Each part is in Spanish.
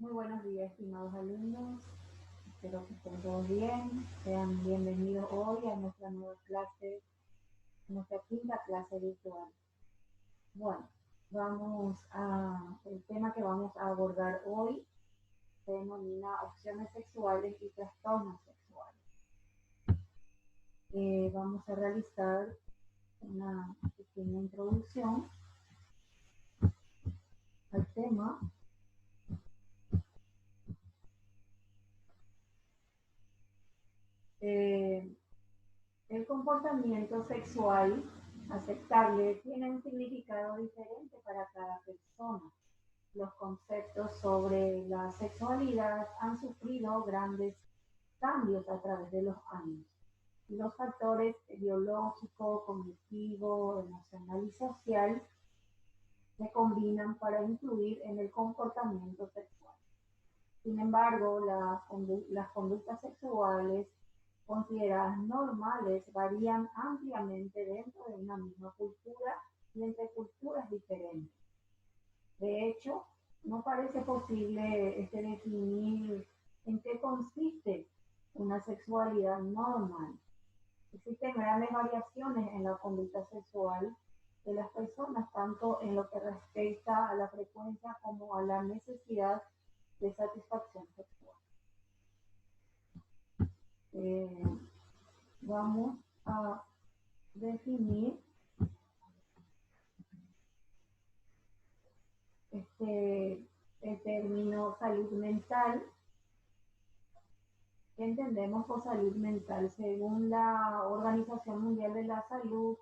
Muy buenos días, estimados alumnos. Espero que estén todos bien. Sean bienvenidos hoy a nuestra nueva clase, nuestra quinta clase virtual. Bueno, el tema que vamos a abordar hoy se denomina opciones sexuales y trastornos sexuales. Vamos a realizar una pequeña introducción al tema. El comportamiento sexual aceptable tiene un significado diferente para cada persona. Los conceptos sobre la sexualidad han sufrido grandes cambios a través de los años. Los factores biológico, cognitivo, emocional y social se combinan para influir en el comportamiento sexual. Sin embargo, las conductas sexuales consideradas normales varían ampliamente dentro de una misma cultura y entre culturas diferentes. De hecho, no parece posible definir en qué consiste una sexualidad normal. Existen grandes variaciones en la conducta sexual de las personas, tanto en lo que respecta a la frecuencia como a la necesidad de satisfacción sexual. Vamos a definir el término salud mental. ¿Qué entendemos por salud mental? Según la Organización Mundial de la Salud,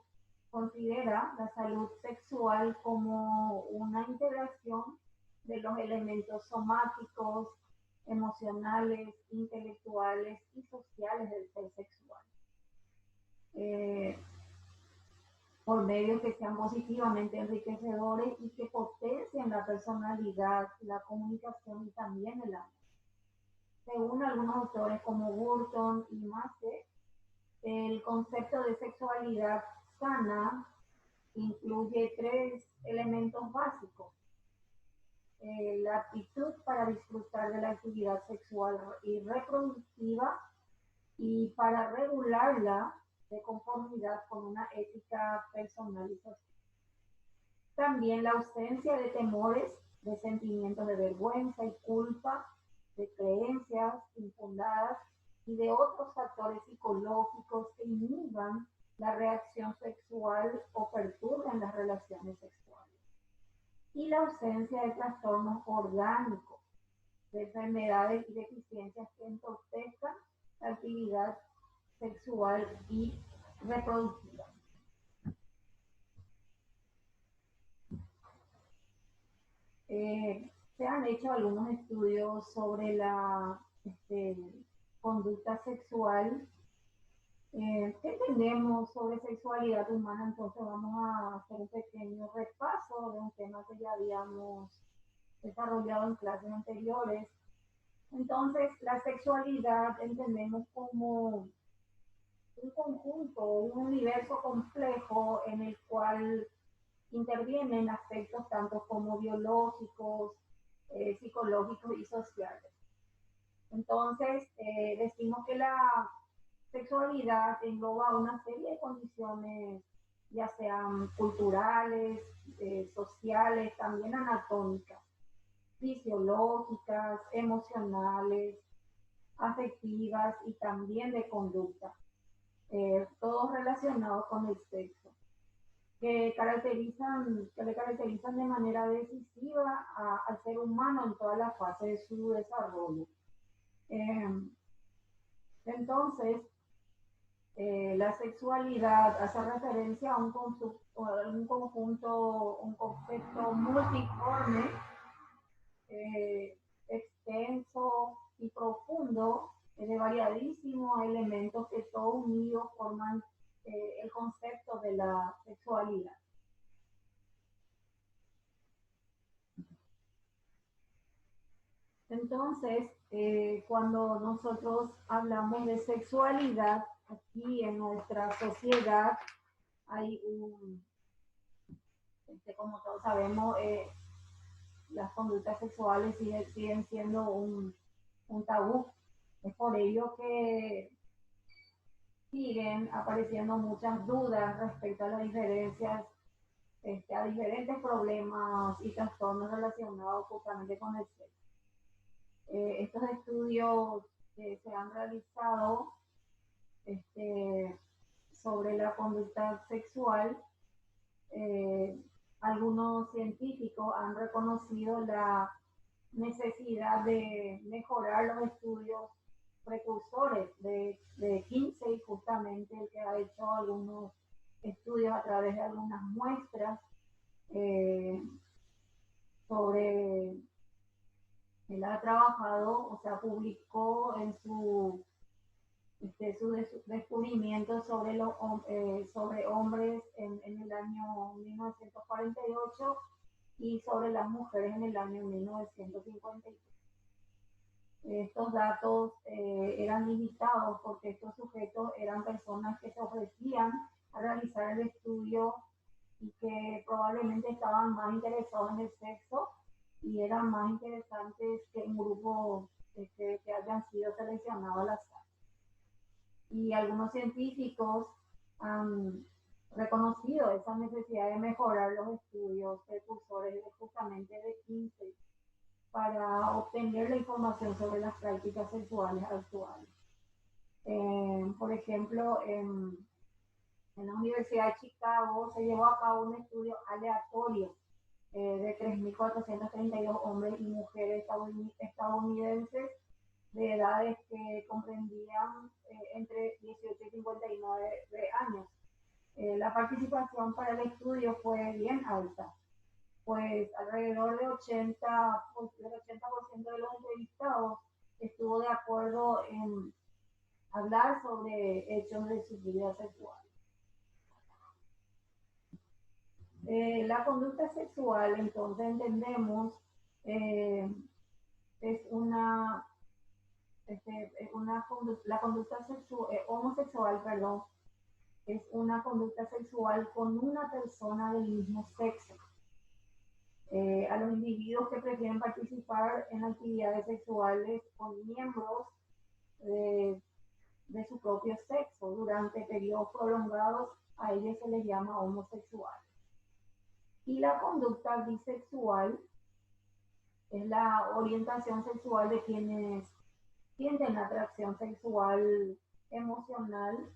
considera la salud sexual como una integración de los elementos somáticos, emocionales, intelectuales y sociales del ser sexual. Por medios que sean positivamente enriquecedores y que potencien la personalidad, la comunicación y también el amor. Según algunos autores como Burton y Mace, el concepto de sexualidad sana incluye 3 elementos básicos. La aptitud para disfrutar de la actividad sexual y reproductiva y para regularla de conformidad con una ética personal y social. También la ausencia de temores, de sentimientos de vergüenza y culpa, de creencias infundadas y de otros factores psicológicos que inhiban la reacción sexual o perturben las relaciones sexuales. Y la ausencia de trastornos orgánicos, de enfermedades y deficiencias que entorpezcan la actividad sexual y reproductiva. Se han hecho algunos estudios sobre la conducta sexual. ¿Qué entendemos sobre sexualidad humana? Entonces vamos a hacer un pequeño repaso de un tema que ya habíamos desarrollado en clases anteriores. Entonces, la sexualidad entendemos como un conjunto, un universo complejo en el cual intervienen aspectos tanto como biológicos, psicológicos y sociales. Entonces, decimos que la sexualidad engloba una serie de condiciones, ya sean culturales, sociales, también anatómicas, fisiológicas, emocionales, afectivas y también de conducta, todos relacionados con el sexo, que le caracterizan de manera decisiva al ser humano en toda la fase de su desarrollo. Entonces, la sexualidad hace referencia a un concepto multiforme, extenso y profundo, de variadísimos elementos que todos unidos forman el concepto de la sexualidad. Entonces, cuando nosotros hablamos de sexualidad, aquí en nuestra sociedad hay como todos sabemos, las conductas sexuales siguen siendo un tabú. Es por ello que siguen apareciendo muchas dudas respecto a las diferencias, a diferentes problemas y trastornos relacionados justamente con el sexo. Estos estudios que se han realizado sobre la conducta sexual, algunos científicos han reconocido la necesidad de mejorar los estudios precursores de Kinsey, justamente el que ha hecho algunos estudios a través de algunas muestras sobre, él ha trabajado, o sea, publicó en su descubrimiento sobre hombres en el año 1948 y sobre las mujeres en el año 1953. Estos datos eran limitados porque estos sujetos eran personas que se ofrecían a realizar el estudio y que probablemente estaban más interesados en el sexo y eran más interesantes que un grupo que hayan sido seleccionados al azar. Y algunos científicos han reconocido esa necesidad de mejorar los estudios precursores justamente de Kinsey para obtener la información sobre las prácticas sexuales actuales. Por ejemplo, en la Universidad de Chicago se llevó a cabo un estudio aleatorio de 3.432 hombres y mujeres estadounidenses de edades que comprendían entre 18 y 59 años. La participación para el estudio fue bien alta, pues alrededor del 80% de los entrevistados estuvo de acuerdo en hablar sobre hechos de su vida sexual. La conducta sexual, entonces entendemos, es la conducta homosexual, perdón, es una conducta sexual con una persona del mismo sexo. A los individuos que prefieren participar en actividades sexuales con miembros de su propio sexo durante periodos prolongados, a ellos se les llama homosexual. Y la conducta bisexual es la orientación sexual de quienes sienten atracción sexual emocional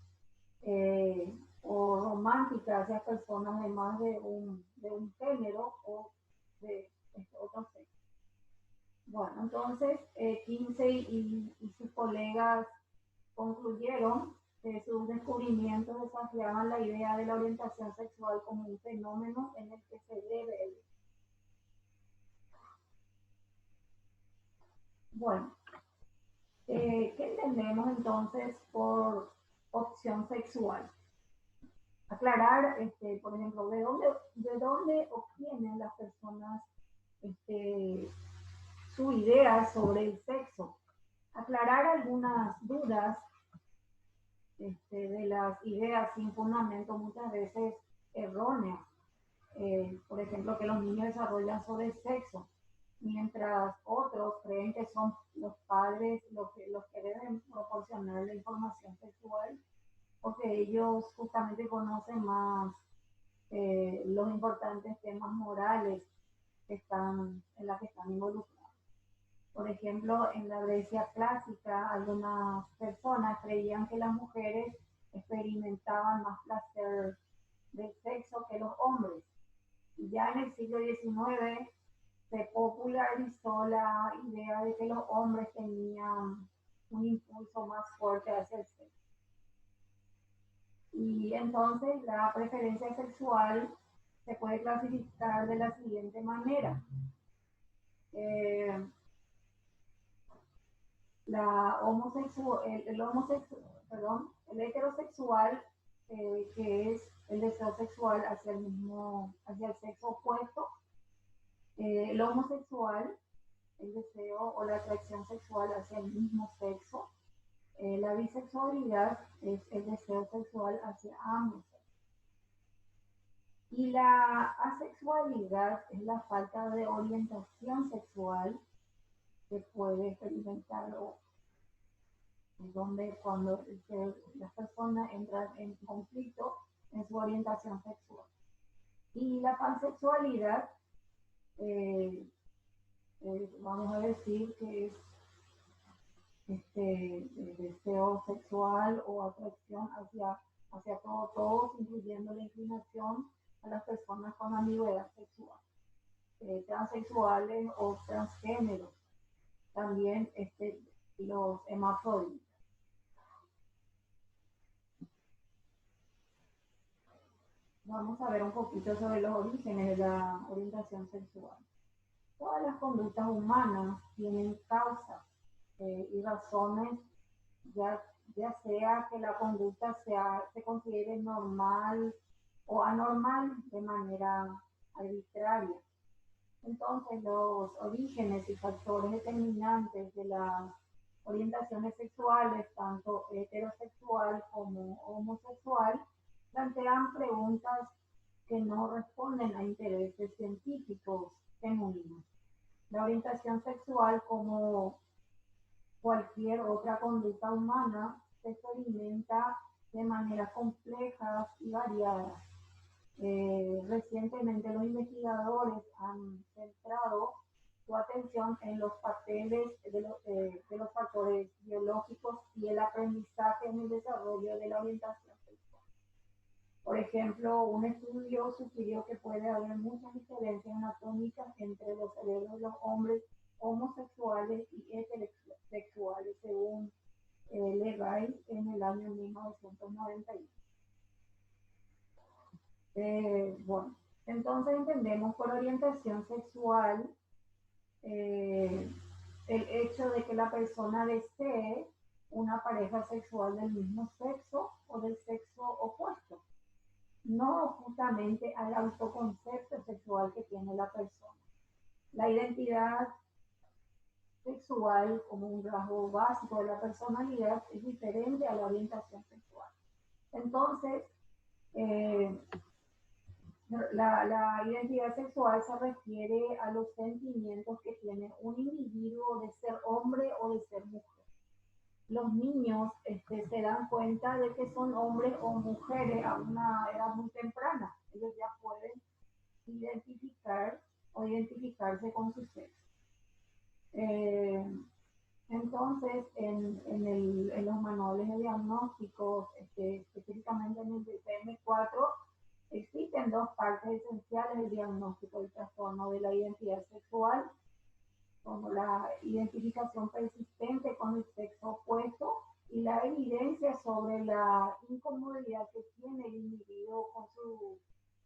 o romántica hacia personas de más de un género o de otro sexo. Bueno, entonces Kinsey y sus colegas concluyeron que sus descubrimientos desafiaban la idea de la orientación sexual como un fenómeno en el que se debe elegir. Bueno, ¿qué entendemos entonces por opción sexual? Aclarar, por ejemplo, de dónde obtienen las personas su idea sobre el sexo. Aclarar algunas dudas de las ideas sin fundamento, muchas veces erróneas. Por ejemplo, que los niños desarrollan sobre el sexo, mientras otros creen que son los padres los que deben proporcionar la información sexual, porque ellos justamente conocen más los importantes temas morales en las que están involucrados. Por ejemplo, en la Grecia clásica, algunas personas creían que las mujeres experimentaban más placer del sexo que los hombres. Y ya en el siglo XIX se popularizó la idea de que los hombres tenían un impulso más fuerte hacia el sexo. Y entonces la preferencia sexual se puede clasificar de la siguiente manera. El heterosexual, que es el deseo sexual hacia el sexo opuesto. El homosexual, el deseo o la atracción sexual hacia el mismo sexo. La bisexualidad es el deseo sexual hacia ambos sexos. Y la asexualidad es la falta de orientación sexual que puede experimentar o donde cuando las personas entran en conflicto en su orientación sexual. Y la pansexualidad, eh, vamos a decir que es deseo sexual o atracción hacia todos, incluyendo la inclinación a las personas con ambigüedad sexual, transexuales o transgéneros, también los hermafroditas. Vamos a ver un poquito sobre los orígenes de la orientación sexual. Todas las conductas humanas tienen causas y razones, ya, ya sea que la conducta se considere normal o anormal de manera arbitraria. Entonces, los orígenes y factores determinantes de las orientaciones sexuales, tanto heterosexual como homosexual, plantean preguntas que no responden a intereses científicos genuinos. La orientación sexual, como cualquier otra conducta humana, se experimenta de manera compleja y variada. Recientemente los investigadores han centrado su atención en los papeles de los factores biológicos y el aprendizaje en el desarrollo de la orientación sexual. Por ejemplo, un estudio sugirió que puede haber muchas diferencias anatómicas entre los cerebros de los hombres homosexuales y heterosexuales, según Leray en el año 1991. Bueno, entonces entendemos por orientación sexual eh, el hecho de que la persona desee una pareja sexual del mismo sexo o del sexo opuesto, no justamente al autoconcepto sexual que tiene la persona. La identidad sexual como un rasgo básico de la personalidad es diferente a la orientación sexual. Entonces, eh, la identidad sexual se refiere a los sentimientos que tiene un individuo de ser hombre o de ser mujer. Los niños se dan cuenta de que son hombres o mujeres a una edad muy temprana. Ellos ya pueden identificar o identificarse con su sexo. Entonces, en los manuales de diagnósticos, específicamente en el DSM-4, existen dos partes esenciales del diagnóstico del trastorno de la identidad sexual, como la identificación persistente con el sexo opuesto y la evidencia sobre la incomodidad que tiene el individuo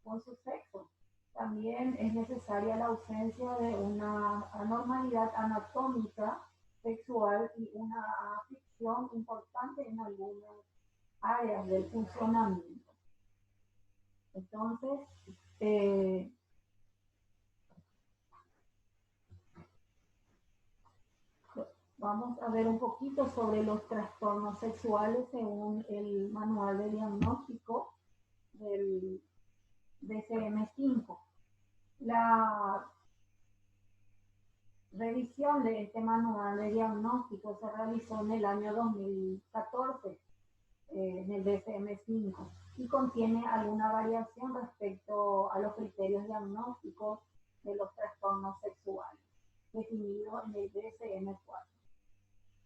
con su sexo. También es necesaria la ausencia de una anormalidad anatómica sexual y una afección importante en algunas áreas del funcionamiento. Entonces, eh, vamos a ver un poquito sobre los trastornos sexuales según el manual de diagnóstico del DSM-5. La revisión de este manual de diagnóstico se realizó en el año 2014 en el DSM-5 y contiene alguna variación respecto a los criterios diagnósticos de los trastornos sexuales definidos en el DSM-4.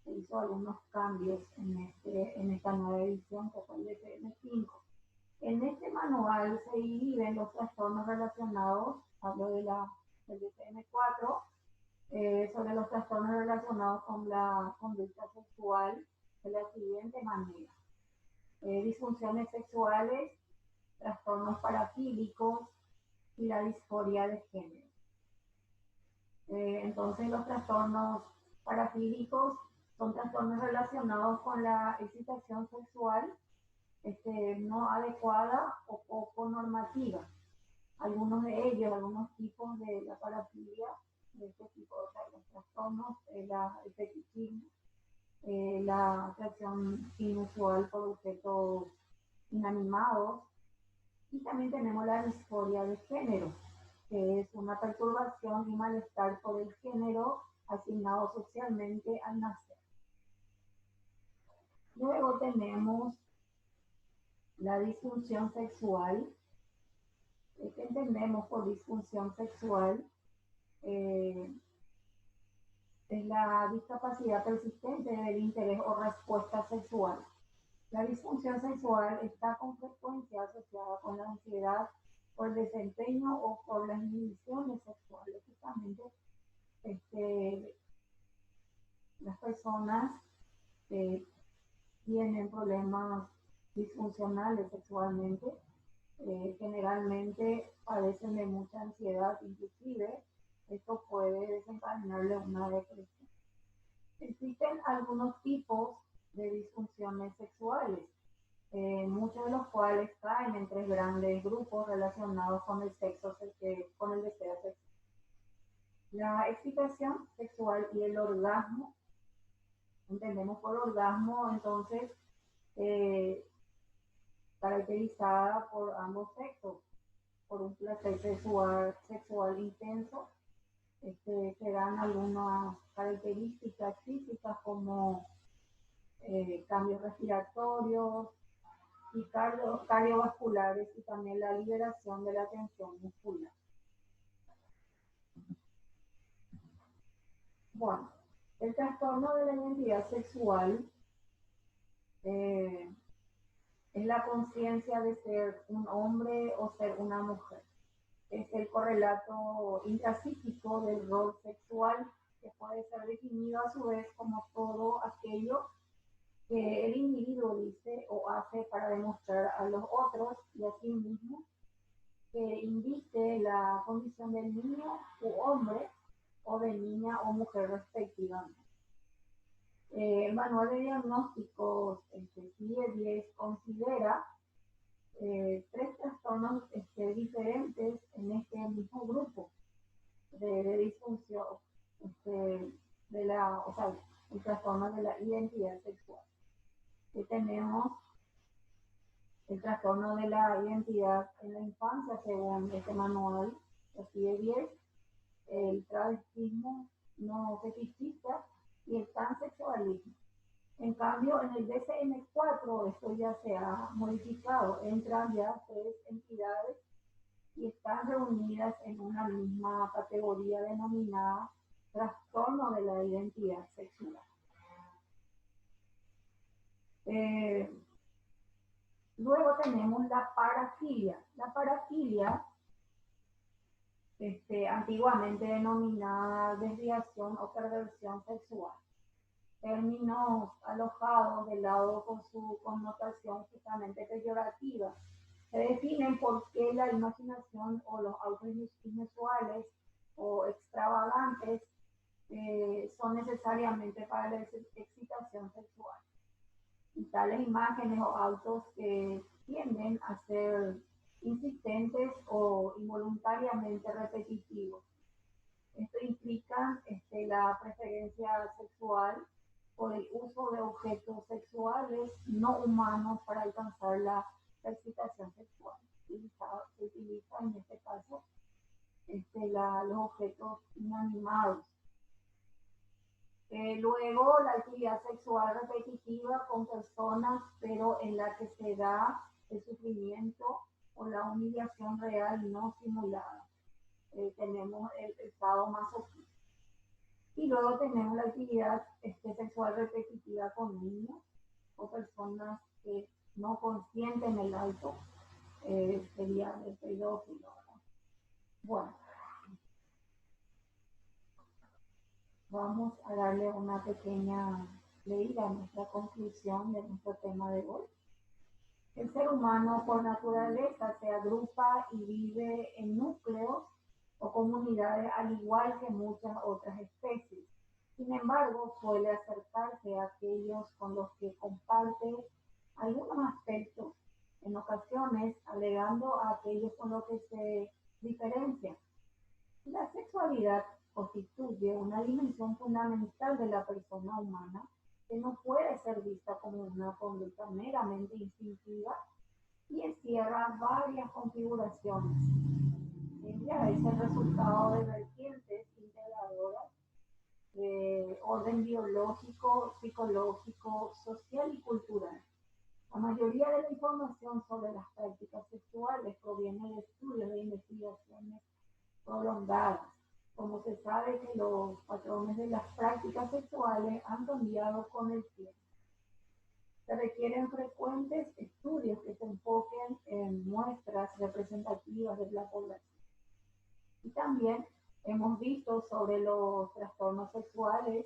Se hizo algunos cambios en esta nueva edición que fue el DSM-5. En este manual se dividen los trastornos relacionados, hablo del DSM-4, sobre los trastornos relacionados con la conducta sexual de la siguiente manera. Disfunciones sexuales, trastornos parafílicos y la disforia de género. Entonces los trastornos parafílicos son trastornos relacionados con la excitación sexual no adecuada o poco normativa. Algunos de ellos, algunos tipos de la parafilia, de este tipo de los trastornos, el fetichismo, la atracción inusual por objetos inanimados, Y también tenemos la disforia de género, que es una perturbación y malestar por el género asignado socialmente al nacer. Luego tenemos la disfunción sexual. ¿Qué entendemos por disfunción sexual? Es la discapacidad persistente del interés o respuesta sexual. La disfunción sexual está con frecuencia asociada con la ansiedad por el desempeño o por las inhibiciones sexuales. Justamente las personas que tienen problemas disfuncionales sexualmente generalmente padecen de mucha ansiedad, inclusive esto puede desencadenarle una depresión. Existen algunos tipos de disfunciones sexuales, muchos de los cuales caen en tres grandes grupos relacionados con el sexo, con el deseo sexual. La excitación sexual y el orgasmo. Entendemos por orgasmo, entonces, caracterizada por ambos sexos, por un placer sexual intenso. Se dan algunas características físicas como cambios respiratorios y cardiovasculares y también la liberación de la tensión muscular. Bueno, el trastorno de la identidad sexual es la conciencia de ser un hombre o ser una mujer. Es el correlato intrapsíquico del rol sexual, que puede ser definido a su vez como todo aquello que el individuo dice o hace para demostrar a los otros y a sí mismo, que indique la condición del niño u hombre o de niña o mujer respectivamente. El manual de diagnósticos CIE-10 considera tres trastornos diferentes en este mismo grupo de disfunción el trastorno de la identidad sexual. Tenemos el trastorno de la identidad en la infancia, según este manual, así de 10, el travestismo no fetichista y el pansexualismo. En cambio, en el DSM-4 esto ya se ha modificado, entran ya tres entidades y están reunidas en una misma categoría denominada trastorno de la identidad sexual. Luego tenemos la parafilia. La parafilia, antiguamente denominada desviación o perversión sexual, términos alojados del lado con su connotación justamente peyorativa, se definen porque la imaginación o los autos inusuales o extravagantes son necesariamente para la excitación sexual. Y tales imágenes o autos que tienden a ser insistentes o involuntariamente repetitivos. Esto implica la preferencia sexual por el uso de objetos sexuales no humanos para alcanzar la excitación sexual. Se utiliza en este caso los objetos inanimados. Luego, la actividad sexual repetitiva con personas, pero en la que se da el sufrimiento o la humillación real no simulada. Tenemos el estado masoquista. Y luego tenemos la actividad sexual repetitiva con niños o personas que no consienten el acto, sería el pedófilo. Bueno, vamos a darle una pequeña leída a nuestra conclusión de nuestro tema de hoy. El ser humano por naturaleza se agrupa y vive en núcleos o comunidades al igual que muchas otras especies. Sin embargo, suele acercarse a aquellos con los que comparte algunos aspectos, en ocasiones alegando a aquellos con los que se diferencian. La sexualidad constituye una dimensión fundamental de la persona humana que no puede ser vista como una conducta meramente instintiva y encierra varias configuraciones. Ella es el resultado de vertientes integradoras de orden biológico, psicológico, social y cultural. La mayoría de la información sobre las prácticas sexuales proviene de estudios de investigaciones prolongadas. Como se sabe que los patrones de las prácticas sexuales han cambiado con el tiempo. Se requieren frecuentes estudios que se enfoquen en muestras representativas de la población. Y también hemos visto sobre los trastornos sexuales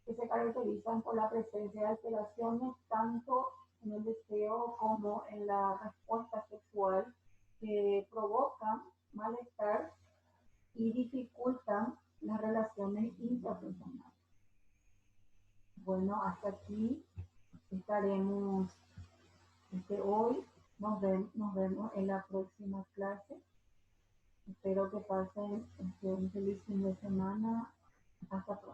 que se caracterizan por la presencia de alteraciones tanto en el deseo como en la respuesta sexual que provocan malestar y dificultan las relaciones intrapersonales. Bueno, hasta aquí estaremos hoy. Nos vemos en la próxima clase. Espero que pasen un feliz fin de semana. Hasta pronto.